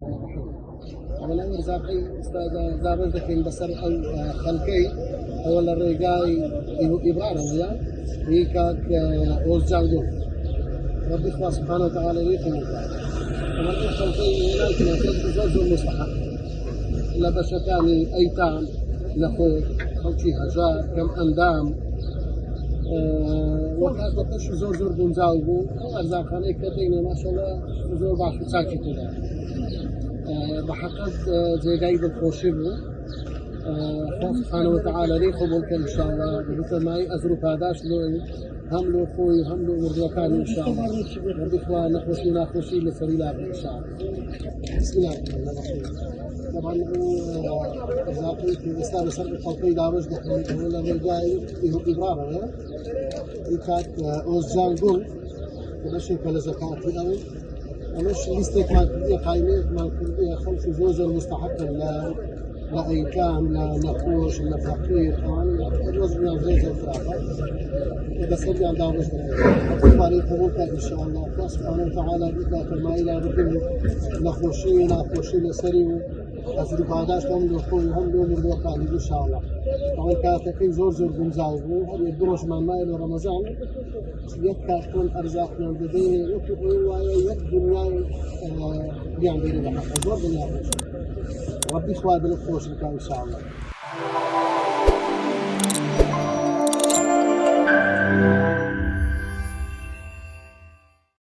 أولا رزاقي أستاذ زابن ذكين بصر أو خلقي أولا الرجاي إبرار ويا هيكاك وزعوا ربي الله سبحانه وتعالى يخلق ومن خلقي هناك نتيجة زوج المستحق إلا بشكاني أيتام نخوت خلقي هجار كم أندام وقت وقتش زور بنزاوبو أرزاقاني كتير ما شاء الله زور بعشر ساكت ولا بحقق زي جايب الخوشبو الله سبحانه وتعالى لي قبولك إن شاء الله بمثل ما أزرق هذاش لو هم له خوي هم له مرزقان إن شاء الله ربي إخوان نخوشي لسريلا إن شاء الله. بسم الله الرحمن الرحيم. طبعا رزاقي في الإسلام سرق الخلقي دامج دحين ولا رجاي إبرار يكاد أوزان قول كل شيء كله زكاة في أول مش ليستك ما قايمة ما خمس زوج المستحق لا أيتام لا نقوش لا فقير طبعا الوزن من زوج الثلاثة بس اللي عندها وزن أطفالي قبولك إن شاء الله الله سبحانه وتعالى بإذن فرما إلى ربهم نخوشي لسريو أزرق هذاش هم له خوي هم له مرضوكان إن شاء الله طبعا كاتكين زور بنزاوبو هذا يدروش مع مايل رمضان يكاد كل أرزاقنا بدين ويك دنيا يعني بين الحق زور دنيا ربي إخوان بالخوش بك إن شاء الله.